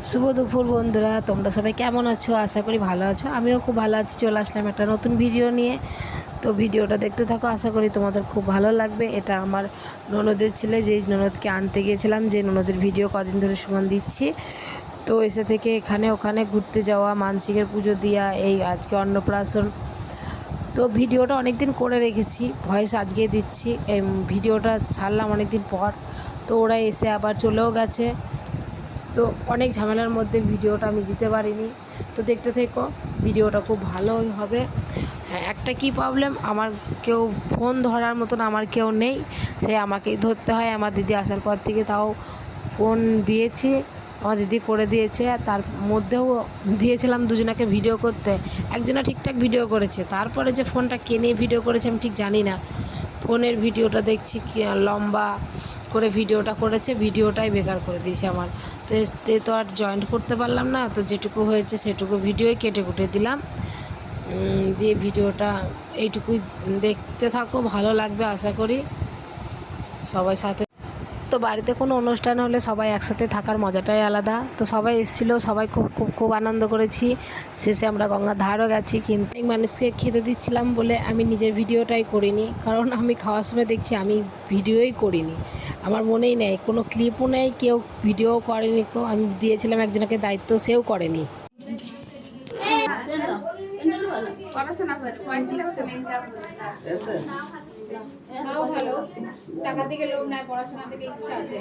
শুভ দুপুর বন্ধুরা, তোমরা সবাই কেমন আছো? আশা করি ভালো আছো। আমিও খুব ভালো আছি। চলে আসলাম একটা নতুন ভিডিও নিয়ে। তো ভিডিওটা দেখতে থাকো, আশা করি তোমাদের খুব ভালো লাগবে। এটা আমার ননদের ছেলে, যেই ননদকে আনতে গিয়েছিলাম, যে ননদের ভিডিও কদিন ধরে সমান দিচ্ছি। তো এসে থেকে এখানে ওখানে ঘুরতে যাওয়া, মানসিকের পুজো দেওয়া, এই আজকে অন্নপ্রাশন। তো ভিডিওটা অনেক দিন করে রেখেছি, ভয়েস আজকে দিচ্ছি। এই ভিডিওটা ছাড়লাম অনেক দিন পর। তো ওরা এসে আবার চলেও গেছে। তো অনেক ঝামেলার মধ্যে ভিডিওটা আমি দিতে পারিনি। তো দেখতে থেকো, ভিডিওটা খুব ভালোই হবে। হ্যাঁ, একটা কি প্রবলেম, আমার কেউ ফোন ধরার মতন আমার কেউ নেই, সে আমাকেই ধরতে হয়। আমার দিদি আসার পর থেকে তাও ফোন দিয়েছি, আমার দিদি করে দিয়েছে। আর তার মধ্যেও দিয়েছিলাম দুজনাকে ভিডিও করতে, একজনা ঠিকঠাক ভিডিও করেছে। তারপরে যে ফোনটা কে নিয়ে ভিডিও করেছে আমি ঠিক জানি না। ফোনের ভিডিওটা দেখছি কি লম্বা করে ভিডিওটা করেছে, ভিডিওটাই বেকার করে দিয়েছে আমার। তো এতে তো আর জয়েন্ট করতে পারলাম না। তো যেটুকু হয়েছে সেটুকু ভিডিওই কেটে কুটে দিলাম, দিয়ে ভিডিওটা এইটুকুই দেখতে থাকো, ভালো লাগবে আশা করি সবাই সাথে। তো বাড়িতে কোনো অনুষ্ঠান হলে সবাই একসাথে থাকার মজাটাই আলাদা। তো সবাই এসেছিলো, সবাই খুব খুব খুব আনন্দ করেছি। শেষে আমরা গঙ্গার ধারও গেছি, কিন্তু মানুষকে খেতে দিচ্ছিলাম বলে আমি নিজের ভিডিওটাই করিনি, কারণ আমি খাওয়ার সময় দেখছি আমি ভিডিওই করিনি। আমার মনেই নেই, কোনো ক্লিপও নেই, কেউ ভিডিও করেনি। আমি দিয়েছিলাম একজনকে দায়িত্ব, সেও করেনি। পড়াশোনা করে ভালো, টাকার দিকে লোভ নাই, পড়াশোনার দিকে ইচ্ছা আছে।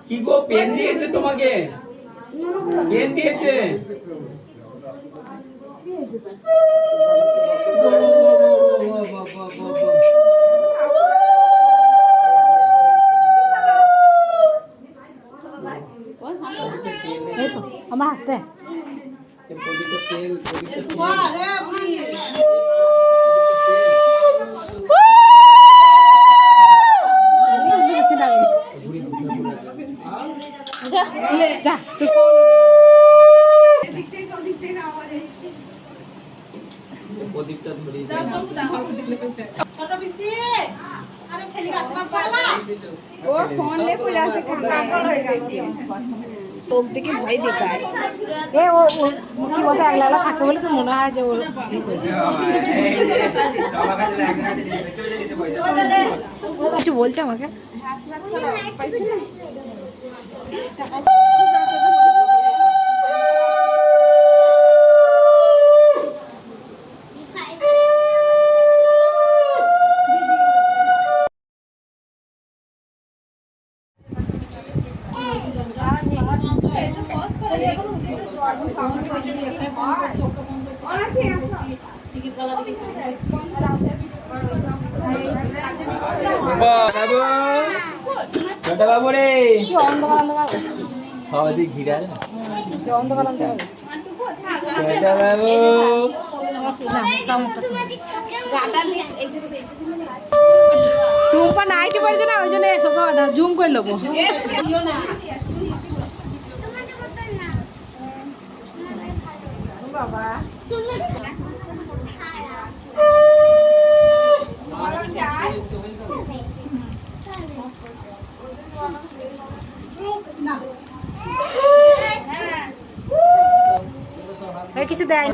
কি গো, পেন দিয়েছে তোমাকে? পেন দিয়েছে? আমার হাতে যা প্রদীপটা ধরিয়ে ছোট পিসি, আরে ছেলে আসবাব করবা, ও ফোন লে কইলা আছে পাগল হয়ে গেছে। তোর দিকে ভয় দেখায় এ ও কি বলতে একলা একলা থাকে বলে তো মনে হয় যে ওর কিছু বলছে আমাকে। ছোট বাবু রে, অন্ধকার অন্ধকার সবাই ঘিরা অন্ধকার অন্ধকার ছোট বাবু। টুম্পা নাইটি পড়েছে না, ওই জন্য জুম করে নেবো। কিছু দেয়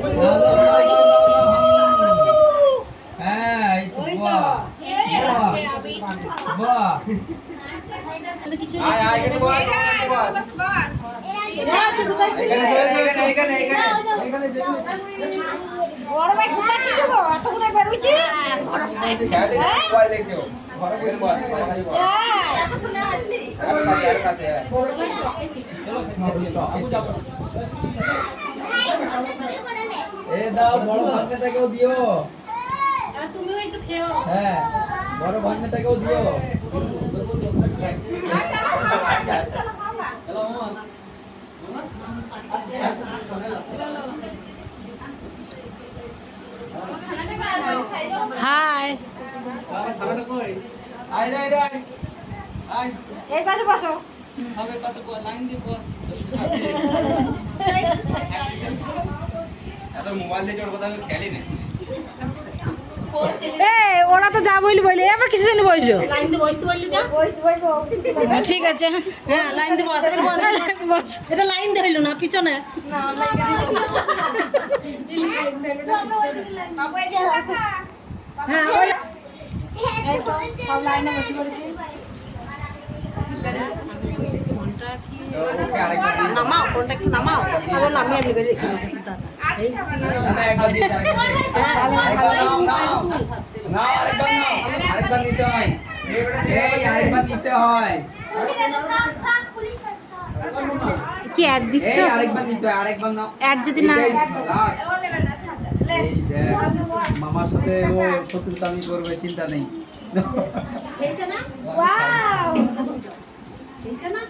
হ্যাঁ, বাহ আয় আয়, এখানে বস, এখানে বড় ভাই কোথায় ছিল গো? এতক্ষণ বেরুইছি মোবাইল দেখো, ঘরে গিয়ে বস, এতক্ষণ আসলি আর কাছে এ দাও, বড় ভাঙাটাকেও দিও। তুমিও একটু খেও। হ্যাঁ, বড় ভাঙাটাকেও দিও। হাই আয় রে রে আয়, এই পাশে বসো। হবে কত লাইন দিব। তোর মোবাইল দিয়ে ওর কথা আমি খেলি না ওরা তো যা বইলি বইলি আবার কিছু জন্য বসলো লাইন দিয়ে বসতে বললি যা ঠিক আছে হ্যাঁ লাইন দিয়ে বস এটা লাইন দিয়ে হইলো না পিছনে সব লাইনে বসে পড়েছি ওকে আরেকবার দিন নামাও ফোনটা একটু নামাও আগে নামিয়ে আমি রেখে দিয়েছি দাদা একবার দিন আরেকবার নাও আরেকবার নিতে হয় এই আরেকবার নিতে হয় কি অ্যাড দিচ্ছ এই আরেকবার নিতে হয় আরেকবার নাও অ্যাড যদি না এই দেখ মামার সাথে ও শত্রুতামি করবে চিন্তা নেই খেলছে না ওয়াও খেলছে না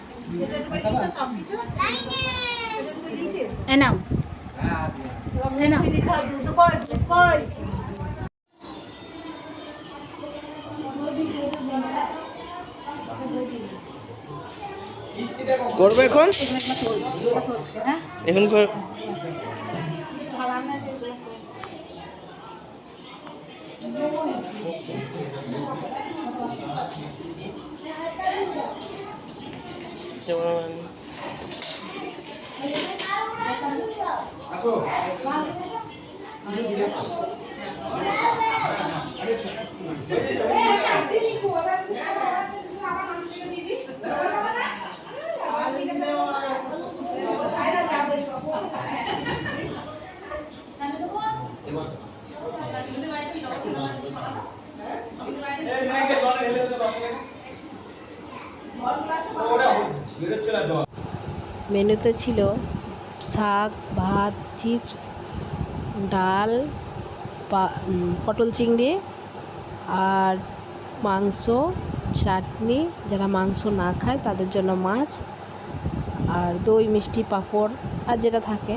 সব কিছু এ নাও এ নাও করবে এখন এখন যেমন মেনুতে ছিল শাক ভাত চিপস ডাল পটল চিংড়ি আর মাংস চাটনি যারা মাংস না খায় তাদের জন্য মাছ আর দই মিষ্টি পাঁপড় আর যেটা থাকে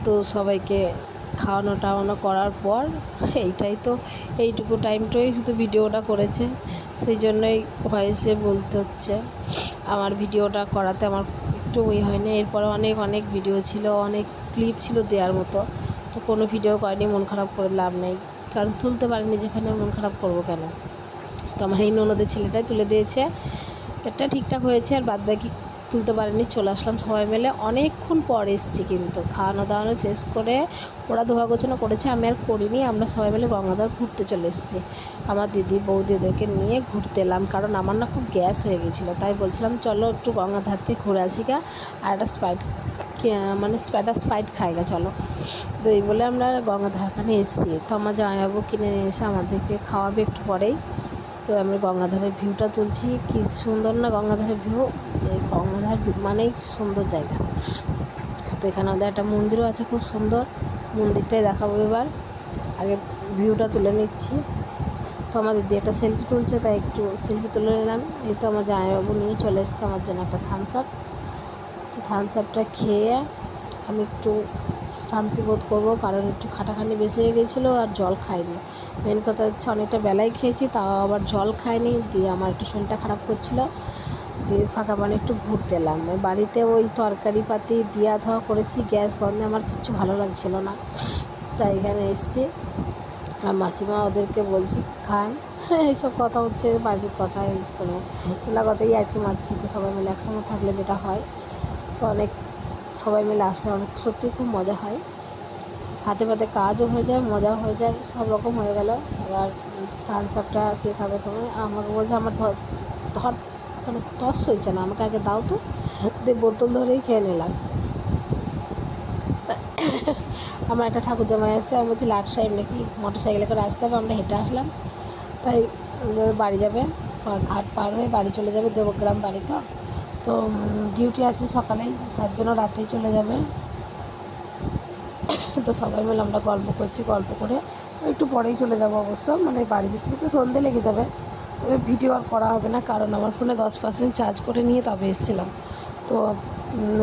তো সবাইকে খাওয়ানো টাওয়ানো করার পর এইটুকু টাইমটাই শুধু ভিডিওটা করেছে সেই জন্যই ভয়েসে বলতে হচ্ছে আমার ভিডিওটা করাতে আমার একটু হয়নি এরপরে অনেক ভিডিও ছিল অনেক ক্লিপ ছিল দেওয়ার মতো তো কোনো ভিডিও করেনি মন খারাপ করে লাভ নেই কারণ তুলতে পারিনি যেখানে মন খারাপ করব কেন তো আমার এই ননদের ছেলেটাই তুলে দিয়েছে এটা ঠিকঠাক হয়েছে আর বাদবাকি তুলতে পারিনি চলে আসলাম সবাই মিলে অনেকক্ষণ পর এসেছি কিন্তু খাওয়ানো দাওয়ানো শেষ করে ওরা ধোয়া গোছানো করেছে আমি আর করিনি আমরা সবাই মিলে গঙ্গাধার ঘুরতে চলে এসেছি আমার দিদি বৌদিদেরকে নিয়ে ঘুরতে এলাম কারণ আমার না খুব গ্যাস হয়ে গেছিলো তাই বলছিলাম চলো একটু গঙ্গাধার থেকে ঘুরে আসি গা আর একটা স্প্রাইট খাই গা চলো তো এই বলে আমরা গঙ্গাধার পানে এসেছি তো আমার জামাইবাবু কিনে নিয়ে এসে আমাদেরকে খাওয়াবে একটু পরেই তো আমি গঙ্গাধারের ভিউটা তুলছি কি সুন্দর না গঙ্গাধারের ভিউ গঙ্গাধার মানেই সুন্দর জায়গা তো এখানে আমাদের একটা মন্দিরও আছে খুব সুন্দর মন্দিরটাই দেখাবো এবার আগে ভিউটা তুলে নিচ্ছি তো আমার দিদি একটা সেলফি তুলছে তাই একটু সেলফি তুলে নিলাম এই তো আমার জামাইবাবু নিয়ে চলে এসেছে আমার জন্য একটা থামস আপ তো থামস আপটা খেয়ে আমি একটু শান্তি বোধ করবো কারণ একটু খাটাখানি বেশি হয়ে গেছিলো আর জল খাইনি মেন কথা হচ্ছে অনেকটা বেলায় খেয়েছি তাও আবার জল খাইনি দিয়ে আমার একটু শরীরটা খারাপ করছিলো দিয়ে ফাঁকা পানি একটু ঘুরতে এলাম বাড়িতে ওই তরকারি পাতি দিয়া ধোয়া করেছি গ্যাস গন্ধে আমার কিচ্ছু ভালো লাগছিলো না তাই এখানে এসেছি আর মাসিমা ওদেরকে বলছি খান এইসব কথা হচ্ছে বাড়ির কথা মানে এগুলো কথাই আর কি মারছি তো সবাই মিলে একসঙ্গে থাকলে যেটা হয় তো অনেক সবাই মিলে আসলে অনেক সত্যি খুব মজা হয় হাতে পাতে কাজও হয়ে যায় মজা হয়ে যায় সব রকম হয়ে গেল আবার থামস আপটা কে খাবে খাবে আমাকে বলছে আমার ধর মানে তস হয়েছে না আমাকে আগে দাও তো দিয়ে বোতল ধরেই খেয়ে নিলাম আমার একটা ঠাকুর জামাই আসছে আমি বলছি লাট সাহেব নাকি মোটর সাইকেলে করে আসতে হবে আমরা হেঁটে আসলাম তাই বাড়ি যাবে ঘাট পার হয়ে বাড়ি চলে যাবে দেবগ্রাম বাড়ি তো ডিউটি আছে সকালেই তার জন্য রাতেই চলে যাবে তো সবাই মিলে আমরা গল্প করছি গল্প করে একটু পরেই চলে যাব অবশ্য মানে বাড়ি যেতে যেতে সন্ধে লেগে যাবে তবে ভিডিও আর করা হবে না কারণ আমার ফোনে 10% চার্জ করে নিয়ে তবে এসেছিলাম তো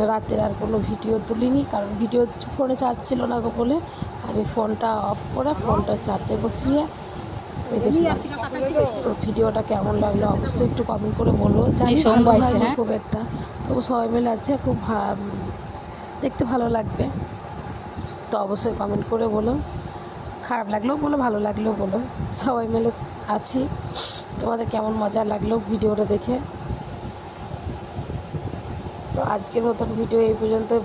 রাতের আর কোনো ভিডিও তুলিনি কারণ ভিডিও ফোনে চার্জ ছিল না বলে আমি ফোনটা অফ করে ফোনটা চার্জে বসিয়ে রেখেছিলাম তো ভিডিওটা কেমন লাগলো অবশ্যই একটু কমেন্ট করে বলবো জানি খুব একটা তো সবাই মিলে আছে খুব দেখতে ভালো লাগবে। তো অবশ্যই কমেন্ট করে বলো, খারাপ লাগলেও বলো, ভালো লাগলেও বলো। সবাই মিলে আছি। তোমাদের কেমন মজা লাগলো ভিডিওটা দেখে। তো আজকের মতন ভিডিও এই পর্যন্তই।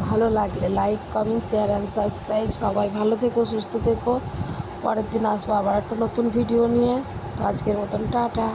ভালো লাগলে like, comment, share and subscribe. সবাই ভালো থেকো, সুস্থ থেকো। পরের দিন আসবো আবার একটা নতুন ভিডিও নিয়ে। তো আজকের মতন টাটা।